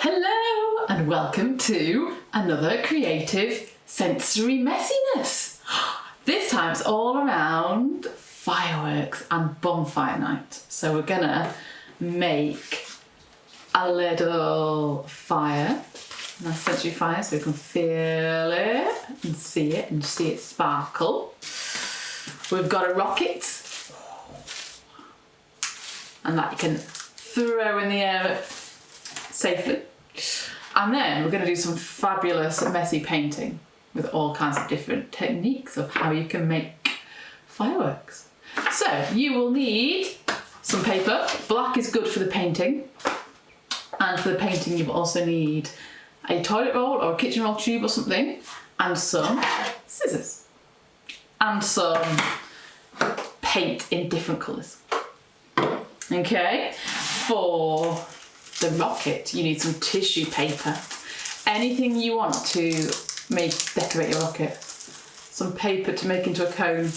Hello and welcome to another creative sensory messiness. This time it's all around fireworks and bonfire night. So we're gonna make a little fire, a nice sensory fire, so we can feel it and see it sparkle. We've got a rocket, and that you can throw in the air safely. And then we're going to do some fabulous messy painting with all kinds of different techniques of how you can make fireworks. So you will need some paper. Black is good for the painting. And for the painting you will also need a toilet roll or a kitchen roll tube or something, and some scissors. And some paint in different colours. Okay, for the rocket you need some tissue paper. Anything you want to decorate your rocket. Some paper to make into a cone,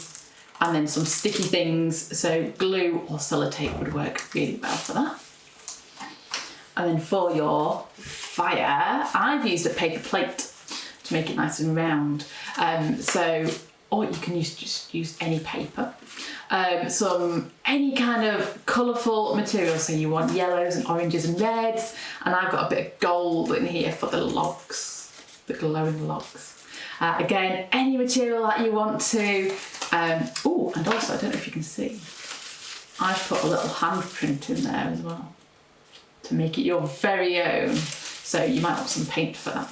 and then some sticky things, so glue or sellotape would work really well for that. And then for your fire, I've used a paper plate to make it nice and round. Or you can just use any paper. Any kind of colourful material, so you want yellows and oranges and reds, and I've got a bit of gold in here for the logs, the glowing logs. Again, any material that you want to. And also, I don't know if you can see, I've put a little handprint in there as well to make it your very own, so you might want some paint for that.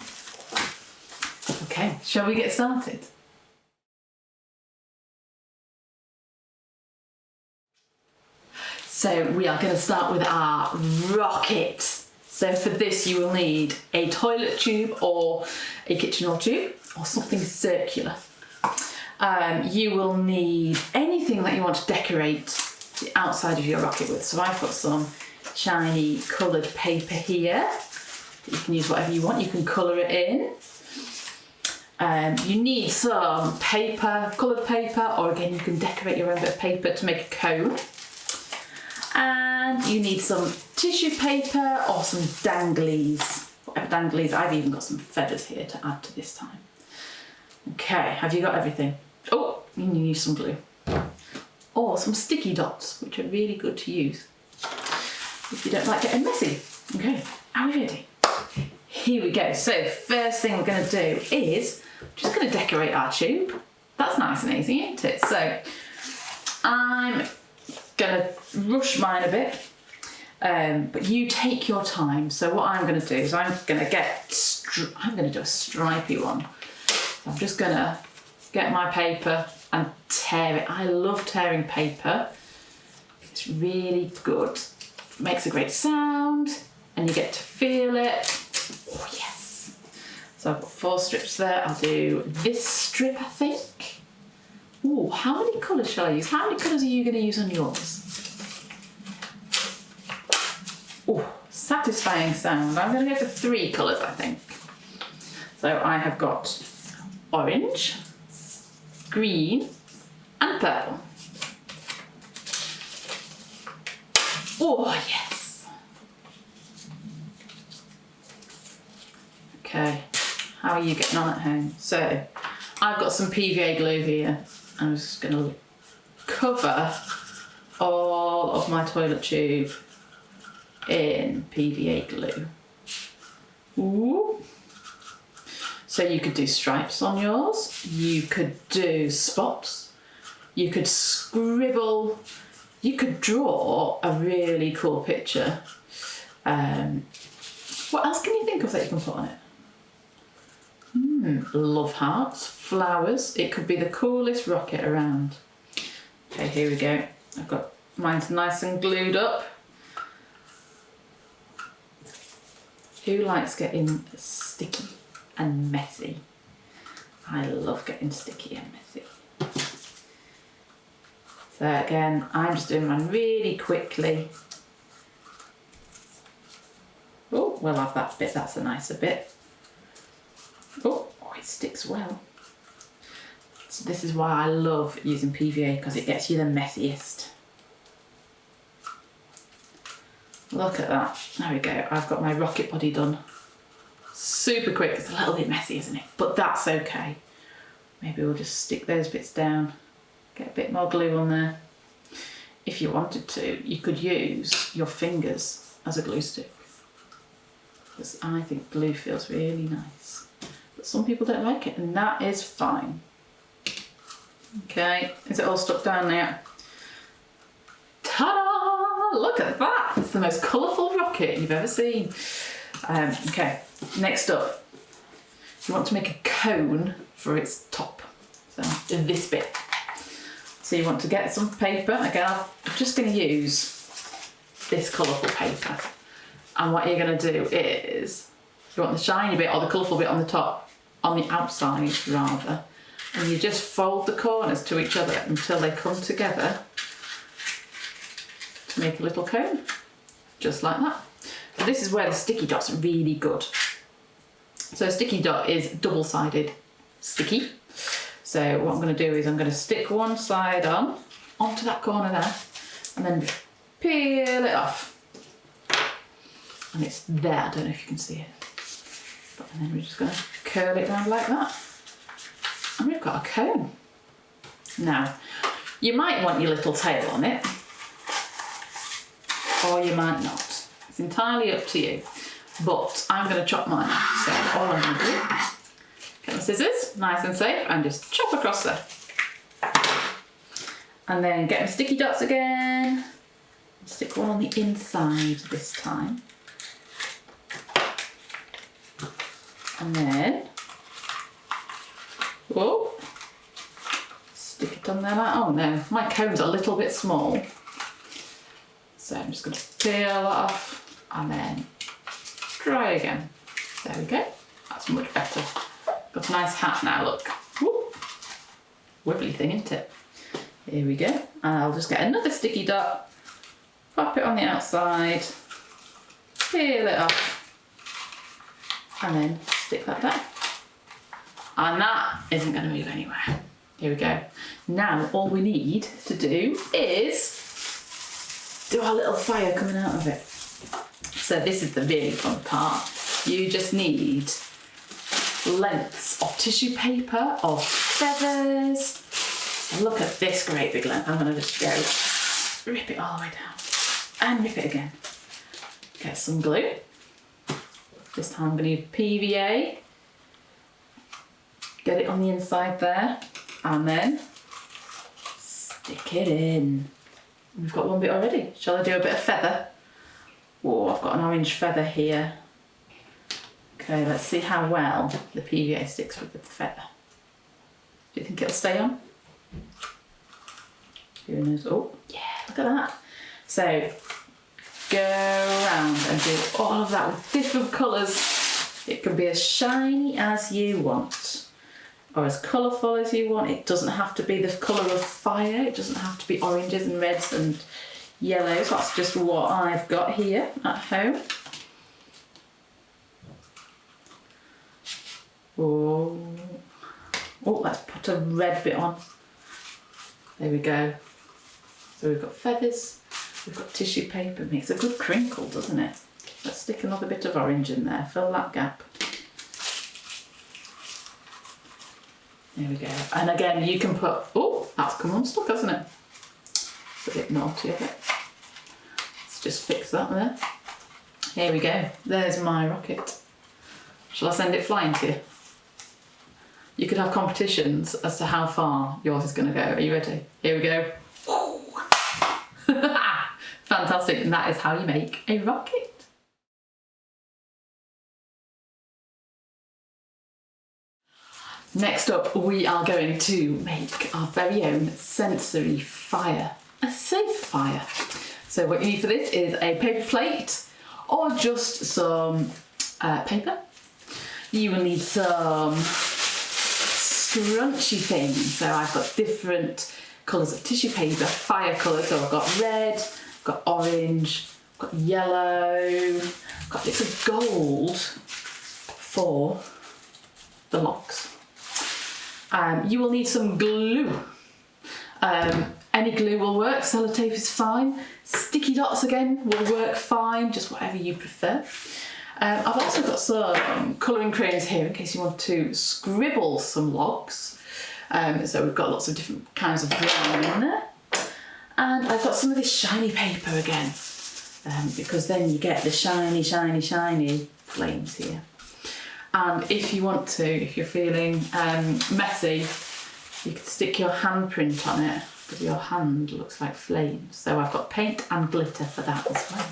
Okay, shall we get started? So we are going to start with our rocket. So for this you will need a toilet tube or a kitchen roll tube or something circular. You will need anything that you want to decorate the outside of your rocket with. So I've got some shiny coloured paper here. You can use whatever you want, you can colour it in. You need some paper, coloured paper, or again you can decorate your own bit of paper to make a cone. And you need some tissue paper or some danglies, whatever danglies. I've even got some feathers here to add to this time. Okay, have you got everything? Oh, you need some glue. Or some sticky dots, which are really good to use if you don't like getting messy. Okay, are we ready? Here we go. So first thing we're going to do is just going to decorate our tube. That's nice and easy, isn't it? So I'm going to rush mine a bit, but you take your time. So what I'm going to do is I'm going to do a stripy one. So I'm just going to get my paper and tear it. I love tearing paper. It's really good. It makes a great sound and you get to feel it. Oh yes. So I've got 4 strips there. I'll do this strip, I think. Ooh, how many colours shall I use? How many colours are you going to use on yours? Oh, satisfying sound. I'm going to go for 3 colours, I think. So I have got orange, green, and purple. Oh, yes. Okay, how are you getting on at home? So I've got some PVA glue here. I'm just going to cover all of my toilet tube in PVA glue. Ooh. So you could do stripes on yours, you could do spots, you could scribble, you could draw a really cool picture. What else can you think of that you can put on it? Love hearts, flowers. It could be the coolest rocket around. Okay, here we go. I've got mine's nice and glued up. Who likes getting sticky and messy? I love getting sticky and messy. So again, I'm just doing mine really quickly. Oh, we'll have that bit, that's a nicer bit. Oh, it sticks well. So this is why I love using PVA, because it gets you the messiest. Look at that. There we go. I've got my rocket body done. Super quick. It's a little bit messy, isn't it? But that's okay. Maybe we'll just stick those bits down. Get a bit more glue on there. If you wanted to, you could use your fingers as a glue stick. Because I think glue feels really nice. But some people don't like it, and that is fine. Okay, is it all stuck down now? Ta-da! Look at that! It's the most colourful rocket you've ever seen. Okay, next up, you want to make a cone for its top. So this bit. So you want to get some paper. Again, I'm just going to use this colourful paper. And what you're going to do is, you want the shiny bit or the colourful bit on the top, on the outside rather, and you just fold the corners to each other until they come together to make a little cone, just like that. So this is where the sticky dot's really good. So a sticky dot is double-sided sticky. So what I'm going to do is I'm going to stick one side onto that corner there, and then peel it off. And it's there, I don't know if you can see it. And then we're just going to curl it round like that. And we've got a cone. Now, you might want your little tail on it, or you might not. It's entirely up to you. But I'm going to chop mine off. So all I'm going to do, get my scissors, nice and safe, and just chop across there. And then get my sticky dots again. Stick one on the inside this time. And then, whoa, stick it on there like, oh no, my cone's a little bit small. So I'm just going to peel that off and then try again. There we go, that's much better. Got a nice hat now, look. Whoop. Wibbly thing, isn't it? Here we go. And I'll just get another sticky dot, pop it on the outside, peel it off, and then stick that down. And that isn't going to move anywhere. Here we go. Now all we need to do is do our little fire coming out of it. So this is the really fun part. You just need lengths of tissue paper or feathers. And look at this great big length. I'm going to just go rip it all the way down and rip it again. Get some glue. This time I'm going to use PVA. Get it on the inside there and then stick it in. We've got one bit already. Shall I do a bit of feather? Oh, I've got an orange feather here. Okay, let's see how well the PVA sticks with the feather. Do you think it'll stay on? Who knows? Oh, yeah, look at that. So, go around and do all of that with different colours. It can be as shiny as you want, or as colourful as you want. It doesn't have to be the colour of fire. It doesn't have to be oranges and reds and yellows. That's just what I've got here at home. Oh, let's put a red bit on. There we go. So we've got feathers, we've got tissue paper. It makes a good crinkle, doesn't it? Let's stick another bit of orange in there, fill that gap. There we go. And again, you can put, oh, that's come unstuck, hasn't it? It's a bit naughty of it. Let's just fix that there. Here we go. There's my rocket. Shall I send it flying to you? You could have competitions as to how far yours is going to go. Are you ready? Here we go. Fantastic. And that is how you make a rocket. Next up, we are going to make our very own sensory fire, a safe fire. So what you need for this is a paper plate or just some paper. You will need some scrunchy things. So I've got different colours of tissue paper, fire colours. So I've got red, I've got orange, I've got yellow, I've got bits of gold for the locks. You will need some glue. Any glue will work, sellotape is fine. Sticky dots again will work fine, just whatever you prefer. I've also got some colouring crayons here in case you want to scribble some logs. So we've got lots of different kinds of brown in there. And I've got some of this shiny paper again, because then you get the shiny, shiny, shiny flames here. And if you want to, if you're feeling messy, you can stick your handprint on it, because your hand looks like flames. So I've got paint and glitter for that as well.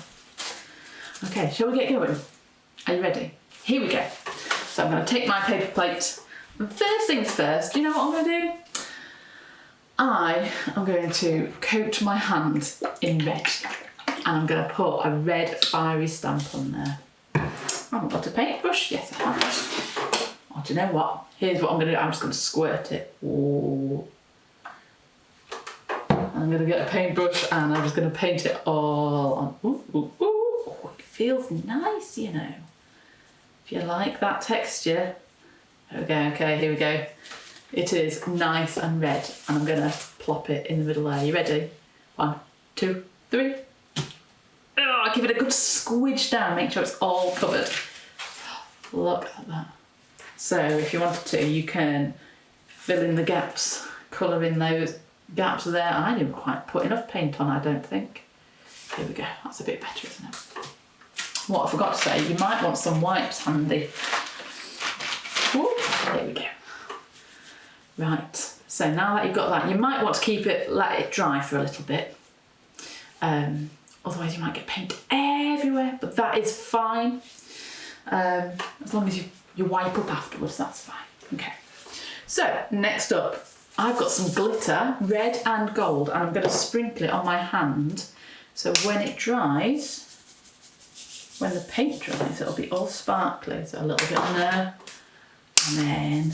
Okay, shall we get going? Are you ready? Here we go. So I'm going to take my paper plate. And first things first, do you know what I'm going to do? I am going to coat my hand in red. And I'm going to put a red fiery stamp on there. I haven't got a paintbrush. Yes, I have. Oh, do you know what? Here's what I'm going to do. I'm just going to squirt it. Ooh. I'm going to get a paintbrush and I'm just going to paint it all on. Ooh, ooh, ooh. Oh, it feels nice, you know. If you like that texture. There we go. Okay, here we go. It is nice and red, and I'm going to plop it in the middle there. You ready? 1, 2, 3. Oh, give it a good squidge down. Make sure it's all covered. Look at that. So if you wanted to, you can fill in the gaps, colour in those gaps there. I didn't quite put enough paint on, I don't think. Here we go. That's a bit better, isn't it? What I forgot to say, you might want some wipes handy. Ooh, there we go. Right, so now that you've got that, you might want to let it dry for a little bit. Otherwise you might get paint everywhere, but that is fine. As long as you wipe up afterwards, that's fine. Okay, so next up, I've got some glitter, red and gold, and I'm going to sprinkle it on my hand. So when it dries, when the paint dries, it'll be all sparkly. So a little bit on there, and then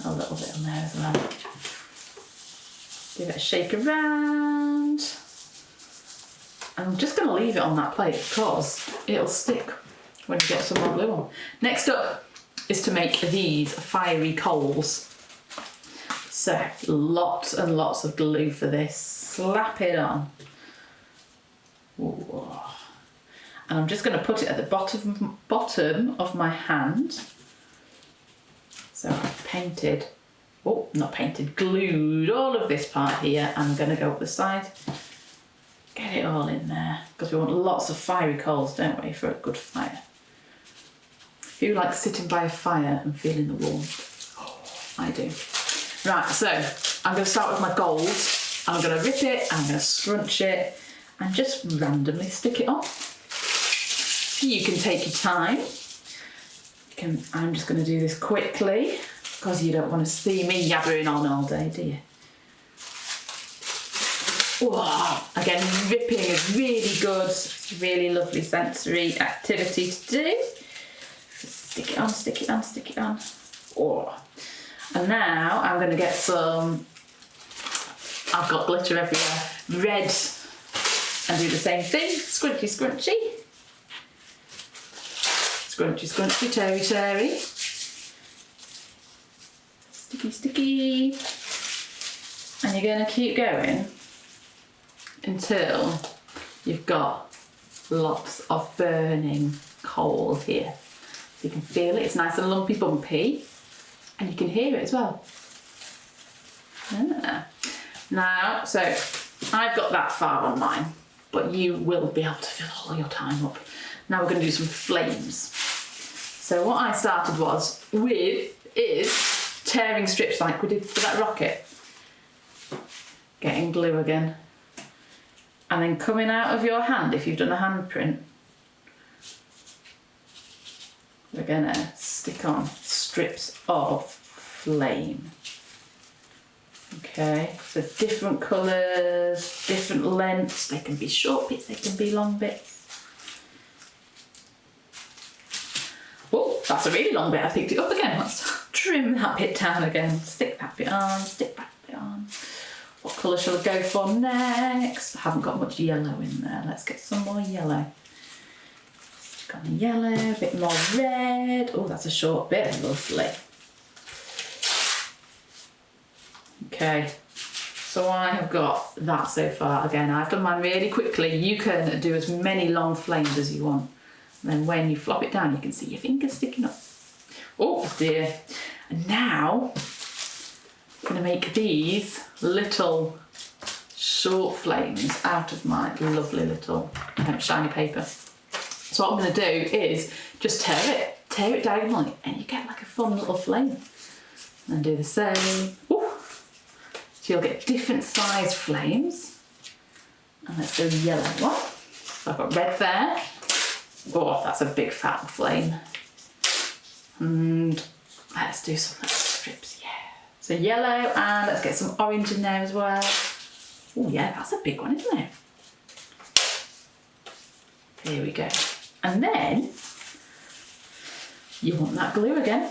a little bit on there as well. Give it a shake around. And I'm just going to leave it on that plate because it'll stick when you get some more glue on. Next up is to make these fiery coals. So lots and lots of glue for this. Slap it on. Ooh. And I'm just going to put it at the bottom of my hand. So I've painted, oh, not painted, glued all of this part here. And I'm going to go up the side, get it all in there, because we want lots of fiery coals, don't we, for a good fire. Who likes sitting by a fire and feeling the warmth? Oh, I do. Right, so I'm going to start with my gold. I'm going to rip it, I'm going to scrunch it, and just randomly stick it on. You can take your time. I'm just going to do this quickly because you don't want to see me yabbering on all day, do you? Whoa. Again, ripping is really good. It's a really lovely sensory activity to do. Stick it on, stick it on, stick it on. Oh. And now I'm going to get some, I've got glitter everywhere, red, and do the same thing. Scrunchy, scrunchy. Scrunchy, scrunchy, terry, terry. Sticky, sticky. And you're going to keep going until you've got lots of burning coal here. So you can feel it, it's nice and lumpy bumpy. And you can hear it as well. Yeah. Now, so I've got that far on mine, but you will be able to fill all your time up. Now we're going to do some flames. So what I started with is tearing strips like we did for that rocket. Getting glue again. And then coming out of your hand, if you've done a handprint, we're going to stick on strips of flame. Okay, so different colours, different lengths. They can be short bits, they can be long bits. Oh, that's a really long bit. I picked it up again. Let's trim that bit down again. Stick that bit on, stick that bit on. What colour shall I go for next? I haven't got much yellow in there. Let's get some more yellow. Stick on the yellow, a bit more red. Oh, that's a short bit. Lovely. Okay, So I have got that so far. Again, I've done mine really quickly. You can do as many long flames as you want. And then when you flop it down, you can see your fingers sticking up. Oh dear. And now, I'm going to make these little short flames out of my lovely little shiny paper. So what I'm going to do is just tear it diagonally, and you get like a fun little flame. And do the same. Ooh. So you'll get different size flames. And let's do yellow one. So I've got red there. Oh, that's a big fat flame. And let's do some little strips, yeah. So yellow, and let's get some orange in there as well. Oh yeah, that's a big one, isn't it? There we go. And then you want that glue again.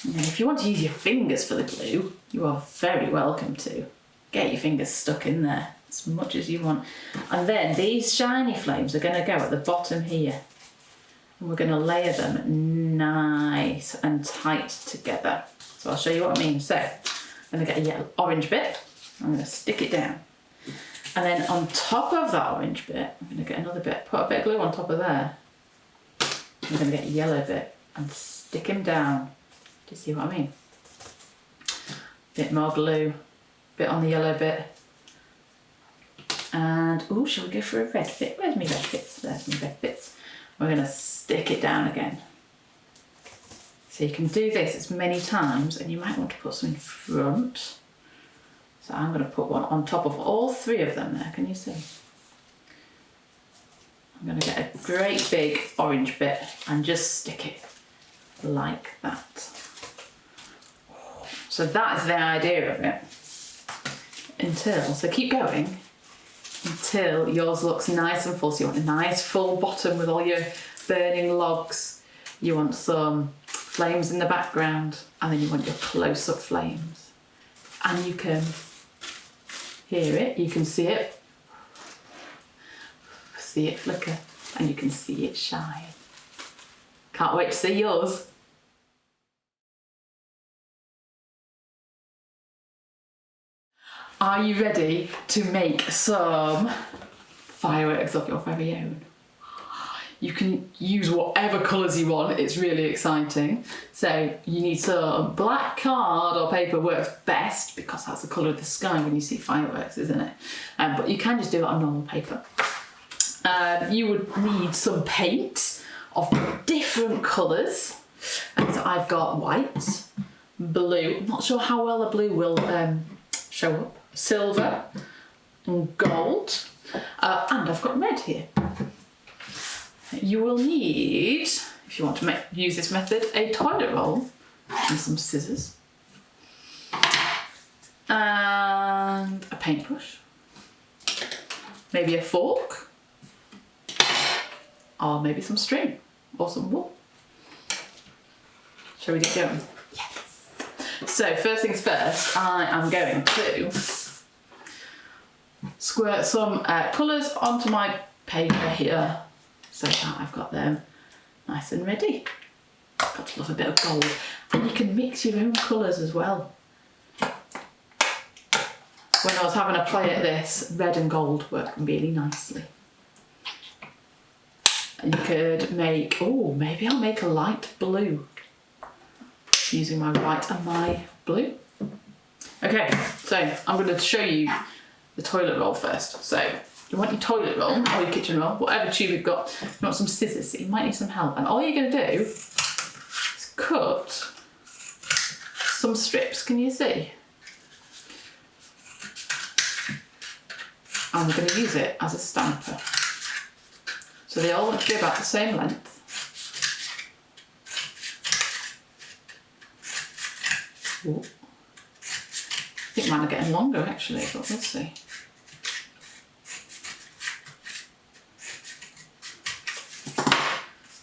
And if you want to use your fingers for the glue, you are very welcome to. Get your fingers stuck in there as much as you want. And then these shiny flames are going to go at the bottom here. And we're going to layer them nice and tight together. So I'll show you what I mean. So I'm going to get a yellow orange bit. I'm going to stick it down. And then on top of that orange bit, I'm going to get another bit, put a bit of glue on top of there. I'm going to get a yellow bit and stick him down. Do you see what I mean? Bit more glue, bit on the yellow bit. And, oh, shall we go for a red bit? Where's my red bits? There's my red bits. We're going to stick it down again. So you can do this as many times, and you might want to put some in front. So I'm going to put one on top of all three of them there, can you see? I'm going to get a great big orange bit and just stick it like that. So that is the idea of it. So keep going until yours looks nice and full. So you want a nice full bottom with all your burning logs. You want some flames in the background, and then you want your close-up flames. And you can hear it, you can see it flicker, and you can see it shine. Can't wait to see yours. Are you ready to make some fireworks of your very own? You can use whatever colours you want, it's really exciting. So you need some black card or paper, works best because that's the colour of the sky when you see fireworks, isn't it? But you can just do it on normal paper. You would need some paint of different colours. And so I've got white, blue, I'm not sure how well the blue will show up, silver and gold, and I've got red here. You will need, if you want to use this method, a toilet roll and some scissors and a paintbrush, maybe a fork, or maybe some string or some wool. Shall we get going? Yes. So first things first, I am going to squirt some colours onto my paper here, so that I've got them nice and ready. Got to love a bit of gold. And you can mix your own colours as well. When I was having a play at this, red and gold work really nicely. And you could make, oh, maybe I'll make a light blue using my white and my blue. Okay, so I'm going to show you the toilet roll first. So you want your toilet roll or your kitchen roll, whatever tube you've got. You want some scissors, so you might need some help. And all you're going to do is cut some strips, can you see? And we're going to use it as a stamper. So they all want to be about the same length. Ooh. I think mine are getting longer actually, but we'll see.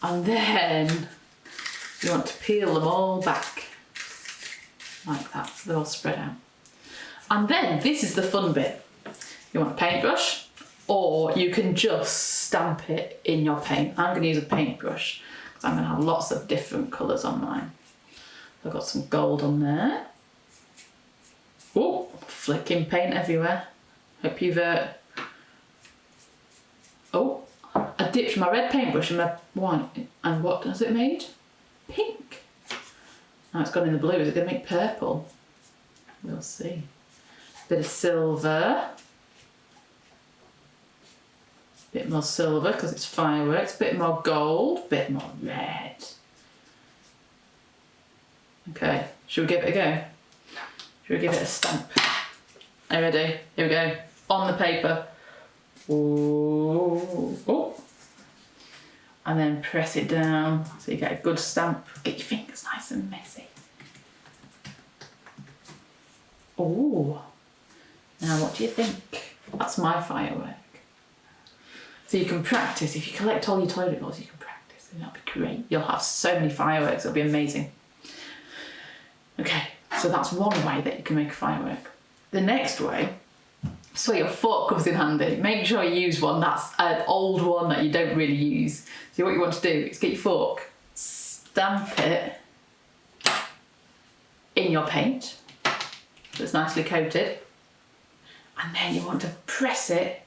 And then you want to peel them all back like that, so they're all spread out. And then this is the fun bit. You want a paintbrush, or you can just stamp it in your paint. I'm going to use a paintbrush because I'm going to have lots of different colours on mine. I've got some gold on there. Oh, flicking paint everywhere. Hope you've... Oh, I dipped my red paintbrush in my white, and what has it made? Pink. Now it's gone in the blue. Is it going to make purple? We'll see. Bit of silver. Bit more silver because it's fireworks. Bit more gold. Bit more red. Okay, should we give it a go? Should we give it a stamp? Are you ready? Here we go. On the paper. Ooh. Oh. And then press it down so you get a good stamp. Get your fingers nice and messy. Oh. Now what do you think? That's my firework. So you can practice. If you collect all your toilet rolls, you can practice. And that'll be great. You'll have so many fireworks. It'll be amazing. Okay, so that's one way that you can make a firework. The next way, so your fork comes in handy. Make sure you use one that's an old one that you don't really use. So what you want to do is get your fork, stamp it in your paint so it's nicely coated, and then you want to press it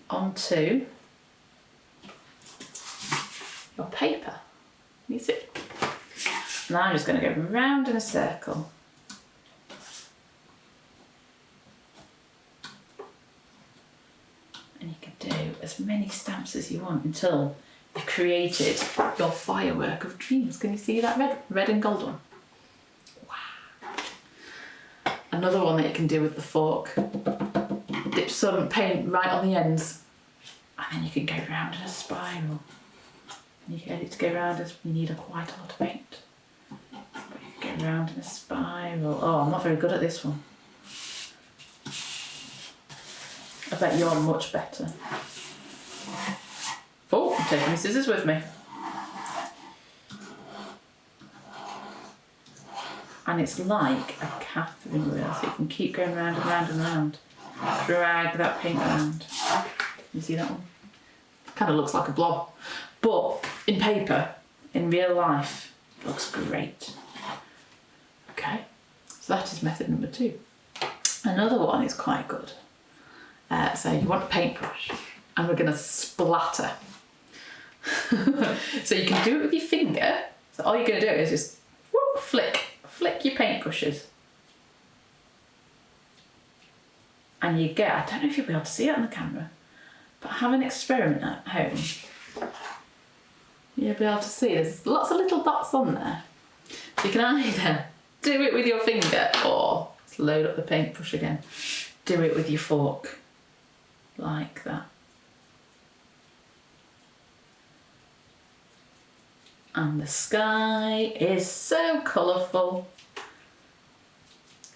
onto your paper. You see? Now I'm just going to go round in a circle. And you can do as many stamps as you want until you've created your firework of dreams. Can you see that red and gold one? Wow. Another one that you can do with the fork. Dip some paint right on the ends, and then you can go round in a spiral. And you get it to go round as you need quite a lot of paint. Go round in a spiral. Oh, I'm not very good at this one. I bet you're much better. Oh, I'm taking my scissors with me. And it's like a Catherine wheel, so you can keep going round and round and round. Drag that paint around. You see that one? It kind of looks like a blob. But in paper, in real life, it looks great. Okay, so that is method number 2. Another one is quite good. So you want a paintbrush, and we're going to splatter. So you can do it with your finger. So all you're going to do is just whoop, flick your paintbrushes. And you get, I don't know if you'll be able to see it on the camera, but have an experiment at home. You'll be able to see there's lots of little dots on there. So you can either do it with your finger, or let's load up the paintbrush again. Do it with your fork, like that. And the sky is so colourful.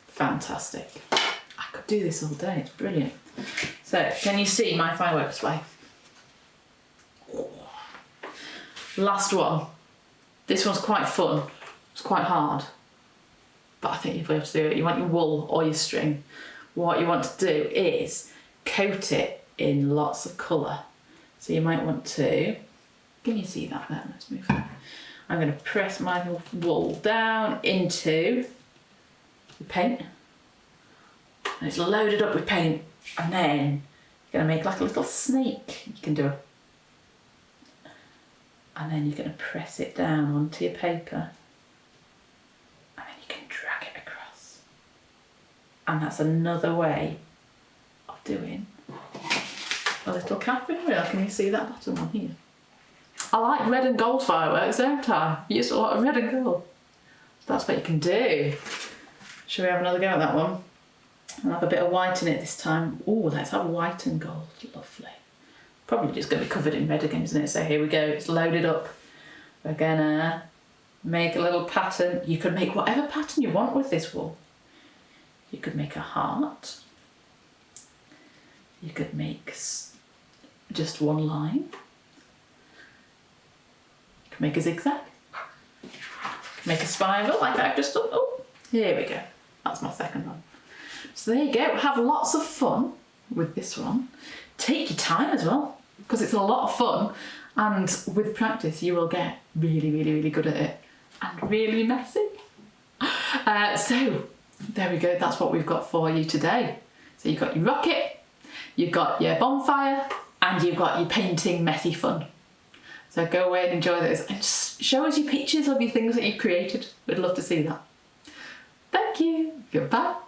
Fantastic. I could do this all day, it's brilliant. So, can you see my firework display? Last one. This one's quite fun. It's quite hard, but I think you'll be able to do it. You want your wool or your string. What you want to do is coat it in lots of colour. So you might want to, can you see that there? Let's move that. I'm going to press my wool down into the paint. And it's loaded up with paint. And then you're going to make like a little snake. You can do it. And then you're going to press it down onto your paper. And then you can drag it across. And that's another way of doing a little Catherine wheel. Can you see that bottom one here? I like red and gold fireworks, don't I? You use a lot of red and gold. That's what you can do. Shall we have another go at that one? I'll have a bit of white in it this time. Oh, let's have white and gold. Lovely. Probably just going to be covered in red again, isn't it? So here we go. It's loaded up. We're going to make a little pattern. You can make whatever pattern you want with this wool. You could make a heart. You could make just one line. You can make a zigzag. Make a spiral like I've just done. Oh, here we go. That's my second one. So there you go. Have lots of fun with this one. Take your time as well, because it's a lot of fun. And with practice, you will get really, really, really good at it. And really messy. So There we go, that's what we've got for you today. So you've got your rocket, you've got your bonfire, and you've got your painting messy fun. So go away and enjoy those, and just show us your pictures of your things that you've created. We'd love to see that. Thank you. Goodbye.